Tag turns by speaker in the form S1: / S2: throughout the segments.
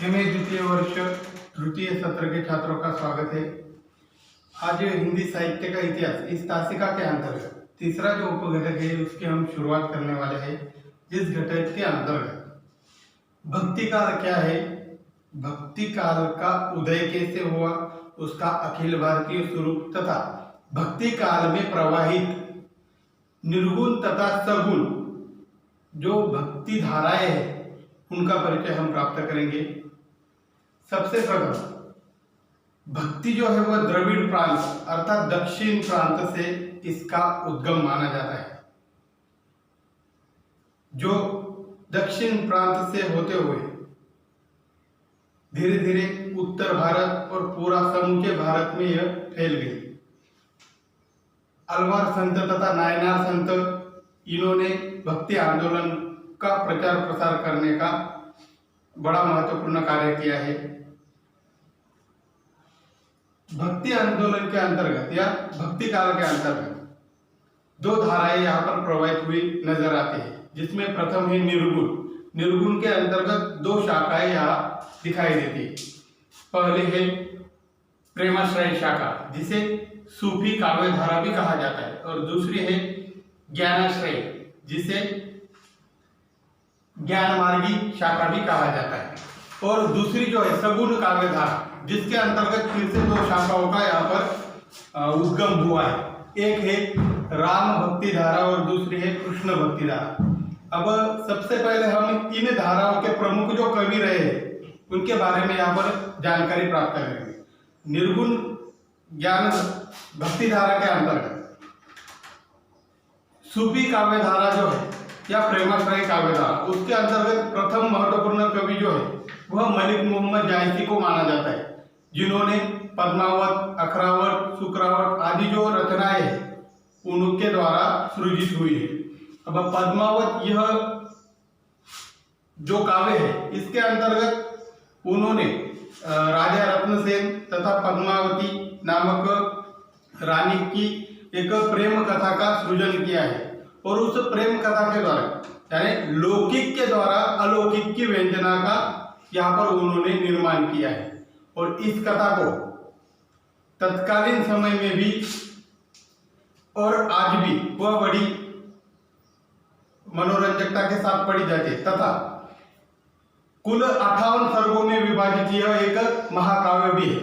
S1: MA द्वितीय वर्ष तृतीय सत्र के छात्रों का स्वागत है। आज हिंदी साहित्य का इतिहास इस तासिका के अंतर्गत तीसरा जो उपघटक है उसकी हम शुरुआत करने वाले हैं। जिस घटक के अंतर्गत भक्ति काल क्या है, भक्ति काल का उदय कैसे हुआ, उसका अखिल भारतीय स्वरूप तथा भक्ति काल में प्रवाहित निर्गुण तथा सगुण जो भक्ति धाराएं हैं उनका परिचय हम प्राप्त करेंगे। सबसे प्रथम भक्ति जो है वह द्रविड़ प्रांत अर्थात दक्षिण प्रांत से इसका उद्गम माना जाता है। जो दक्षिण प्रांत से होते हुए धीरे धीरे उत्तर भारत और पूरा समूचे भारत में यह फैल गई। अलवार संत तथा नायनार संत इन्होंने भक्ति आंदोलन का प्रचार प्रसार करने का बड़ा महत्वपूर्ण कार्य किया है। भक्ति आंदोलन के अंतर्गत या भक्ति काल के अंतर्गत दो धाराएं यहाँ पर प्रवाहित हुई नजर आती है, जिसमें प्रथम है निर्गुण। निर्गुण के अंतर्गत दो शाखाएं यहाँ दिखाई देती है। पहले है प्रेमाश्रय शाखा जिसे सूफी काव्य धारा भी कहा जाता है, और दूसरी है ज्ञानाश्रय जिसे ज्ञान मार्गी शाखा भी कहा जाता है। और दूसरी जो है सगुण काव्य धारा जिसके अंतर्गत फिर से दो शाखाओं का यहाँ पर उद्गम हुआ है। एक है राम भक्ति धारा और दूसरी है कृष्ण भक्ति धारा। अब सबसे पहले हम इन धाराओं के प्रमुख जो कवि रहे हैं उनके बारे में यहाँ पर जानकारी प्राप्त करेंगे। निर्गुण ज्ञान भक्ति धारा के अंतर्गत सूफी काव्य धारा जो है या प्रेमाश्रय काव्य धारा, उसके अंतर्गत प्रथम महत्वपूर्ण कवि जो है वह मलिक मोहम्मद जायसी को माना जाता है, जिन्होंने पद्मावत, अखरावत, शुक्रावत आदि जो रचनाएं हैं उनके द्वारा सृजित हुई है। अब पद्मावत यह जो काव्य है इसके अंतर्गत उन्होंने राजा रत्नसेन तथा पद्मावती नामक रानी की एक प्रेम कथा का सृजन किया है, और उस प्रेम कथा के द्वारा यानी लौकिक के द्वारा अलौकिक की व्यंजना का यहाँ पर उन्होंने निर्माण किया है। और इस कथा को तत्कालीन समय में भी और आज भी वह बड़ी मनोरंजकता के साथ पढ़ी जाती है तथा कुल 58 सर्गों में विभाजित यह एक महाकाव्य भी है।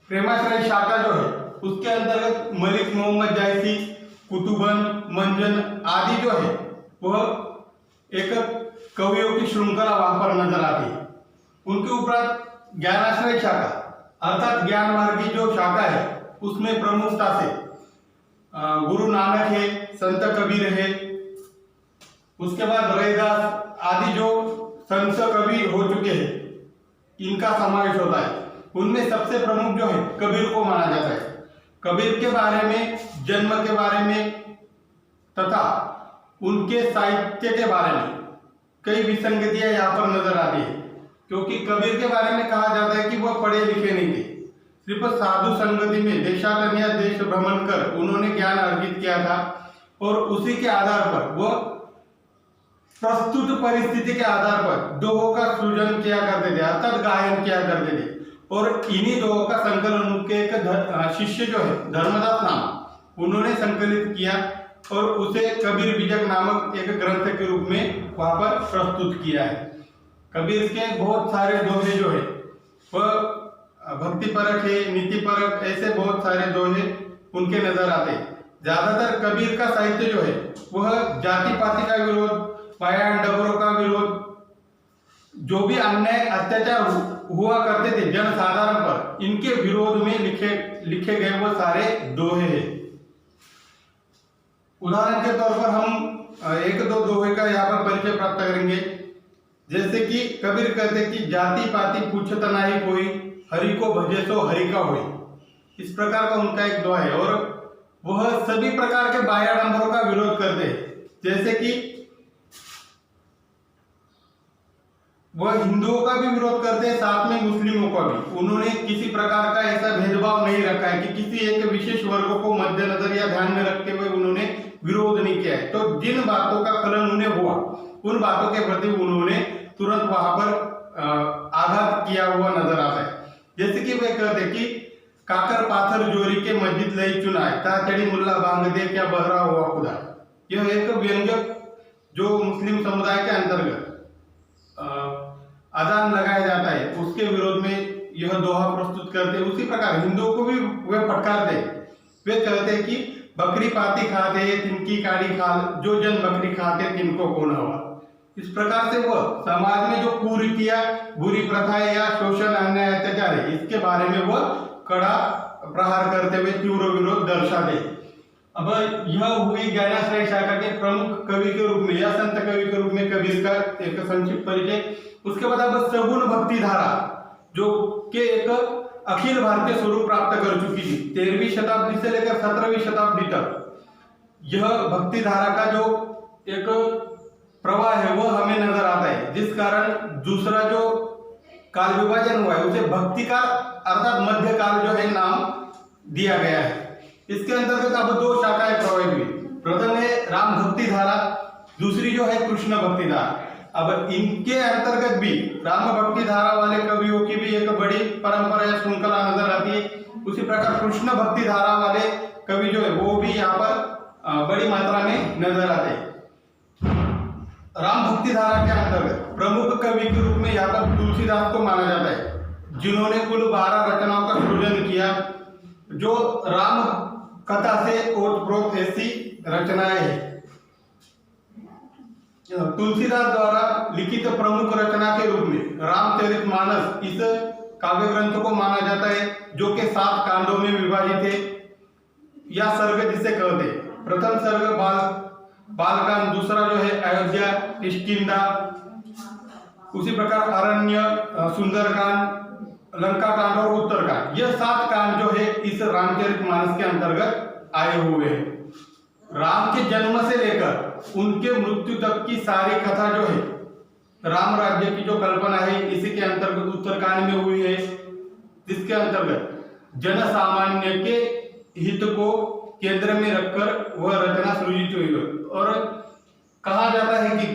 S1: प्रेमाश्रय शाखा जो है उसके अंतर्गत मलिक मोहम्मद जायसी, कुतुबन, मंजन आदि जो है वह एक कवियों की श्रृंखला वहां पर नजर आती है। उनके उपरांत ज्ञानाश्रय शाखा अर्थात ज्ञान मार्गी जो शाखा है उसमें प्रमुखता से गुरु नानक है, संत कबीर है, उसके बाद रैदास आदि जो संत कवि हो चुके हैं इनका समावेश होता है। उनमें सबसे प्रमुख जो है कबीर को माना जाता है। कबीर के बारे में, जन्म के बारे में तथा उनके साहित्य के बारे में कई विसंगतियां यहाँ पर नजर आती है, क्योंकि कबीर के बारे में कहा जाता है कि वह पढ़े लिखे नहीं थे। सिर्फ साधु संगति में देशाटन या देश भ्रमण कर उन्होंने ज्ञान अर्जित किया था, और उसी के आधार पर वह प्रस्तुत परिस्थिति के आधार पर दोहों का सृजन किया करते थे अर्थात गायन किया करते थे। और इन्हीं दोहों का संकलन उनके एक शिष्य जो है धर्मदास नाम उन्होंने संकलित किया और उसे कबीर बीजक नामक एक ग्रंथ के रूप में वहां पर प्रस्तुत किया है। कबीर के बहुत सारे दोहे जो है वह भक्ति परक है, नीति परक, ऐसे बहुत सारे दोहे उनके नजर आते हैं। ज्यादातर कबीर का साहित्य जो है वह जाति पाति का विरोध, पायान डबरों का विरोध, जो भी अन्याय अत्याचार हुआ करते थे जनसाधारण पर, इनके विरोध में लिखे गए वो सारे दोहे हैं। उदाहरण के तौर पर हम एक दो दोहे का यहाँ पर परिचय प्राप्त करेंगे। जैसे कि कबीर कहते कि जाति पाति पूछत नाही कोई, हरि को भजे सो हरि का होई। इस प्रकार का उनका एक दोहा है, और वह सभी प्रकार के बाह्याडंबरों का विरोध करते हैं। जैसे कि वह हिंदुओं का भी विरोध करते हैं, साथ में मुस्लिमों का भी। उन्होंने किसी प्रकार का ऐसा भेदभाव नहीं रखा है कि किसी एक विशेष वर्ग को मद्देनजर या ध्यान में रखते हुए उन्होंने विरोध नहीं किया है। तो जिन बातों का खलन उन्हें हुआ उन बातों के प्रति उन्होंने तुरंत वहां पर आघात किया हुआ नजर आता है। जैसे कि वे कहते कि काकर पाथर जोरी के मस्जिद लई चुनाए ताचड़ी मुल्ला बांग दे क्या बहरा हुआ खुदा। यह एक व्यंजक जो मुस्लिम समुदाय के अंतर्गत अजान लगाया जाता है उसके विरोध में यह दोहा प्रस्तुत करते। उसी प्रकार हिंदुओं को भी वे फटकारते। वे कहते कि बकरी पाती खाते तिनकी काड़ी खाल, जो जन बकरी खाते तिनको कौन हवा। इस प्रकार से वह समाज में जो कुरीतियां, बुरी प्रथाएं या शोषण, अन्याय, अत्याचार है इसके बारे में वह कड़ा प्रहार करते हुए तीव्र विरोध दर्शाते। अब यह हुई ज्ञानाश्रय शाखा के प्रमुख कवि के रूप में या संत कवि के रूप में कबीर का एक संक्षिप्त परिचय। उसके बाद अब सगुण भक्ति धारा जो के एक अखिल भारतीय स्वरूप प्राप्त कर चुकी थी 13वीं शताब्दी से लेकर 17वीं शताब्दी तक। यह भक्ति धारा का जो एक प्रवाह है वह हमें नजर आता है, जिस कारण दूसरा जो काल विभाजन हुआ है उसे भक्ति काल अर्थात मध्य काल जो है नाम दिया गया है। इसके अंतर्गत अब दो शाखाएं प्रभावित हुई। प्रथम है राम भक्ति धारा, दूसरी जो है कृष्ण भक्ति धारा। अब इनके अंतर्गत भी राम भक्ति धारा वाले कवियों की भी एक बड़ी परंपरा या श्रृंखला नजर आती है। उसी प्रकार कृष्ण भक्ति धारा वाले कवि जो है वो भी यहाँ पर बड़ी मात्रा में नजर आते हैं। राम भक्ति धारा के अंतर्गत प्रमुख कवि के रूप में यहाँ पर तुलसीदास को माना जाता है, जिन्होंने कुल 12 रचनाओं का सृजन किया, जो राम कथा से ओतप्रोत ऐसी रचनाएं हैं। तुलसीदास द्वारा लिखित प्रमुख रचना के रूप में रामचरितमानस इस काव्य ग्रंथ को माना जाता है, जो कि 7 कांडों में विभाजित है या सर्ग जिसे कहते हैं। प्रथम सर्ग बालकांड, दूसरा जो है अयोध्या, किष्किंधा, उसी प्रकार अरण्य, सुंदरकांड, लंका कांड और उत्तरकांड। यह 7 कांड जो है इस रामचरितमानस के अंतर्गत आए हुए हैं। राम के जन्म से लेकर उनके मृत्यु तक की सारी कथा जो है राम राज्य की जो कल्पना है इसी के अंतर्गत उत्तरकांड में हुई है, जिसके अंतर्गत जन सामान्य के हित को केंद्र में रखकर वह रचना सृजित हुई है। और कहा जाता है कि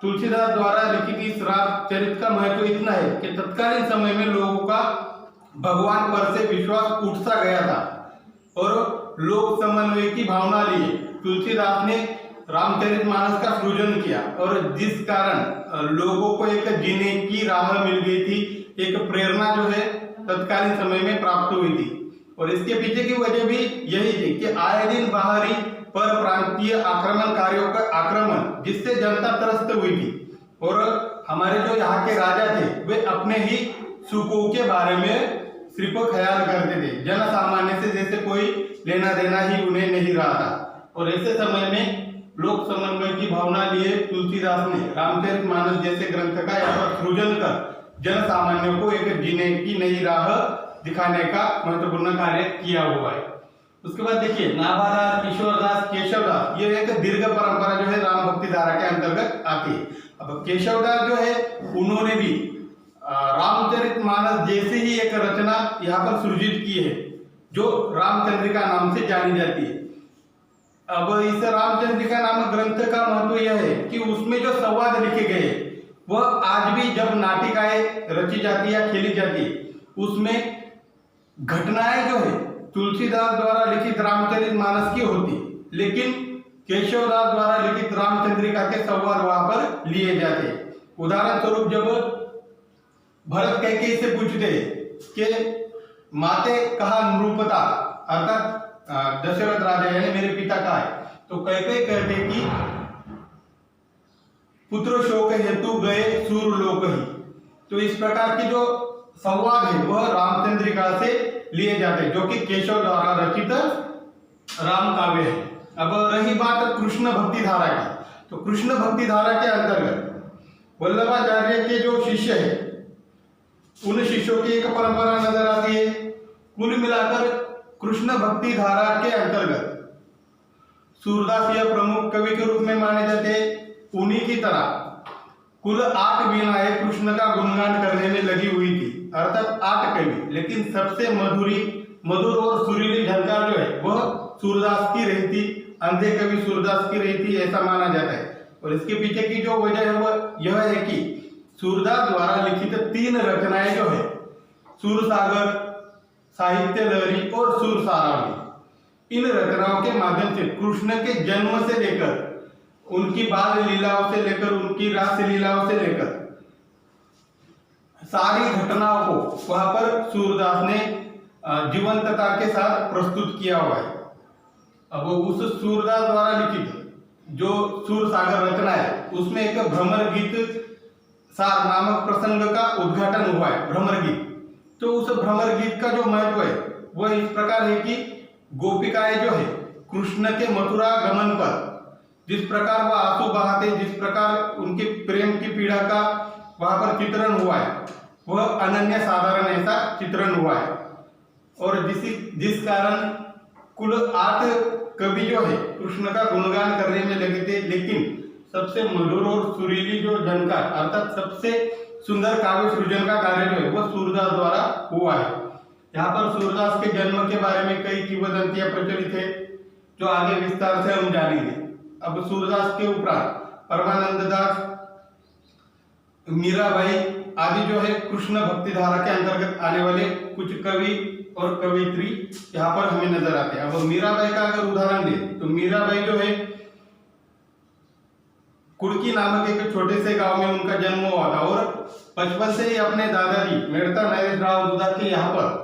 S1: तुलसीदास द्वारा लिखित इस रामचरित का महत्व इतना है कि तत्कालीन समय में लोगों का भगवान पर से विश्वास उठ सा गया था और लोक समन्वय की भावना लिए तुलसीदास ने रामचरितमानस का सृजन किया, और जिस कारण लोगों को एक जीने की राह मिल गई थी, एक प्रेरणा जो है तत्कालीन समय में प्राप्त हुई थी। और इसके पीछे की वजह भी यही थी कि आए दिन बाहरी पर प्रांतीय आक्रमणकारियों का आक्रमण, जिससे जनता त्रस्त हुई थी। और हमारे जो यहाँ के राजा थे वे अपने ही सुखों के बारे में सिर्फ ख्याल करते थे, जन सामान्य से जैसे कोई लेना देना ही उन्हें नहीं रहा था। और ऐसे समय में लोक समन्वय की भावना लिए तुलसीदास ने रामचरितमानस जैसे ग्रंथ का यहाँ पर सृजन कर जन सामान्य को एक जीने की नई राह दिखाने का महत्वपूर्ण कार्य किया हुआ है। उसके बाद देखिए नाभादास, किशोरदास, केशवदास, ये एक दीर्घ परंपरा जो है राम भक्ति धारा के अंतर्गत आती है। अब केशवदास जो है उन्होंने भी रामचरितमानस जैसी ही एक रचना यहाँ पर सृजित की है, जो रामचंद्रिका नाम से जानी जाती है। अब इस रामचंद्रिका नामक ग्रंथ का महत्व यह है कि उसमें जो संवाद लिखे गए वह आज भी जब नाटिकाएं रची जाती है या खेली जाती है, उसमें घटनाएं जो है तुलसीदास द्वारा लिखित रामचरितमानस की होती, लेकिन केशवदास द्वारा लिखित रामचंद्रिका के संवाद वहां पर लिए जाते। उदाहरण स्वरूप जब भरत कैकेयी से पूछते कि माते कहा नृपता, अर्थात दशरथ राजा यानी मेरे पिता कहा है, तो कैकेयी कहते कि पुत्र शोक हेतु गए सूरलोक ही। तो इस प्रकार की जो संवाद है वह रामचंद्रिका से लिए जाते, जो कि केशव द्वारा रचित राम काव्य है। अब रही बात कृष्ण भक्ति धारा की, तो कृष्ण भक्ति धारा के अंतर्गत वल्लभाचार्य के जो शिष्य है उन शिष्यों की एक परंपरा नजर आती है। कुल मिलाकर कृष्ण भक्ति धारा के अंतर्गत सूरदास यह प्रमुख कवि के रूप में माने जाते हैं। उन्हीं की तरह कुल 8 वीणाएं कृष्ण का गुणगान करने में लगी हुई थी, अर्थात 8 कवि, लेकिन सबसे मधुर और सुरीली झनकार जो है वह सूरदास की रही थी, अंधे कवि सूरदास की रही थी, ऐसा माना जाता है। और इसके पीछे की जो वजह है वो यह है कि सूरदास द्वारा लिखित 3 रचनाएं जो है, सूरसागर, साहित्य लहरी और सूरसारावली, इन रचनाओं के माध्यम से कृष्ण के जन्म से लेकर उनकी बाल लीलाओं से लेकर उनकी रास लीलाओं से लेकर सारी घटनाओं को वहां पर सूरदास ने जीवंतता के साथ प्रस्तुत किया हुआ है। अब उस सूरदास द्वारा लिखित जो सूरसागर रचना है उसमें एक भ्रमर गीत सार नामक प्रसंग का उद्घाटन हुआ है, भ्रमर गीत। तो उस भ्रमर गीत का जो महत्व है वह इस प्रकार है कि गोपिकाएं जो है कृष्ण के मथुरा गमन पर जिस प्रकार वह आंसू बहाते, जिस प्रकार उनके प्रेम की पीड़ा का वहां पर चित्रण हुआ है, वह अनन्य साधारण ऐसा चित्रण हुआ है। और जिस कारण कुल 8 कवि जो है कृष्ण का गुणगान करने में लगे थे, लेकिन सबसे मधुर और सुरीली जो झनकार अर्थात सबसे सुंदर काव्य सृजन का कार्य जो है वह सूरदास द्वारा हुआ है। यहाँ पर सूरदास के जन्म के बारे में कई किंवदंतियां प्रचलित है जो आगे विस्तार से हम जानेंगे। अब सूरदास के उपरांत परमानंद दास, मीराबाई आदि जो है कृष्ण भक्ति धारा के अंतर्गत आने वाले कुछ कवि और कवित्री यहाँ पर हमें नजर आते हैं। अब मीराबाई का अगर उदाहरण दें तो मीराबाई जो है कुड़की नामक एक छोटे से गांव में उनका जन्म हुआ था और बचपन से ही अपने दादाजी मेड़ता नरेश राव दुधा के यहाँ पर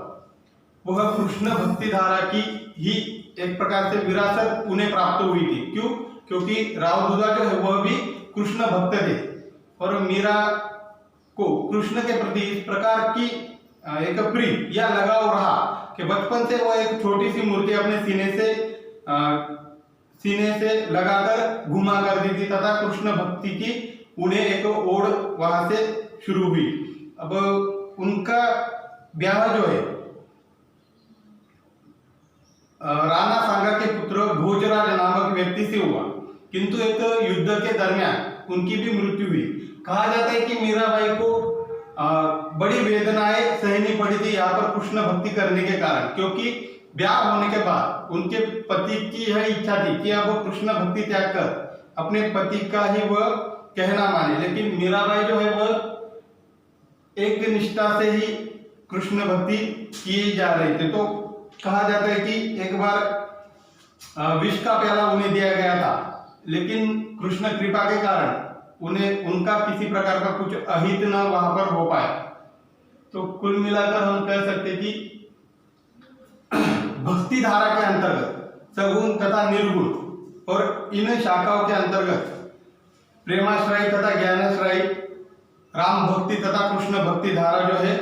S1: वह कृष्ण भक्ति धारा की ही एक प्रकार से विरासत उन्हें प्राप्त हुई थी। क्यों? क्योंकि राव दुधा जो है वह भी कृष्ण भक्त थे और मीरा को कृष्ण के प्रति इस प्रकार की एक प्रीत या लगाव रहा कि बचपन से वह एक छोटी सी मूर्ति अपने सीने से लगाकर घुमा कर दी थी तथा कृष्ण भक्ति की उन्हें एक ओढ़ वहां से शुरू हुई। अब उनका ब्याह जो है राणा सांगा के पुत्र भोजराज नामक व्यक्ति से हुआ, किंतु एक युद्ध के दरमियान उनकी भी मृत्यु हुई। कहा जाता है कि मीराबाई को बड़ी वेदनाएं सहनी पड़ी थी यहाँ पर कृष्ण भक्ति करने के कारण, क्योंकि ब्याह होने के बाद उनके पति की यह इच्छा थी कि अब वो कृष्ण भक्ति त्याग कर अपने पति का ही वह कहना माने, लेकिन मीराबाई जो है वह एक निष्ठा से ही कृष्ण भक्ति किए जा रहे थे। तो कहा जाता है कि एक बार विष का प्याला उन्हें दिया गया था, लेकिन कृष्ण कृपा के कारण उन्हें उनका किसी प्रकार का कुछ अहित न वहां पर हो पाया। तो कुल मिलाकर हम कह सकते कि भक्ति धारा के अंतर्गत सगुण तथा निर्गुण और इन शाखाओं के अंतर्गत प्रेमाश्रय तथा ज्ञानाश्रय, राम भक्ति तथा कृष्ण भक्ति धारा जो है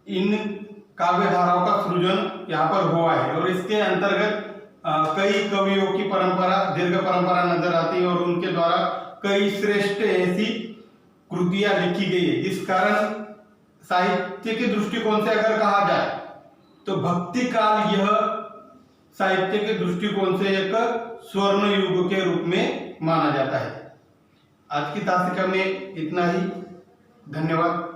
S1: इन काव्य धाराओं का सृजन यहाँ पर हुआ है। और इसके अंतर्गत कई कवियों की परंपरा, दीर्घ परंपरा नजर आती है और उनके द्वारा कई श्रेष्ठ ऐसी कृतियां लिखी गई है, जिस कारण साहित्य के दृष्टिकोण से अगर कहा जाए तो भक्ति काल यह साहित्य के दृष्टिकोण से एक स्वर्ण युग के रूप में माना जाता है। आज की तासिका में इतना ही। धन्यवाद।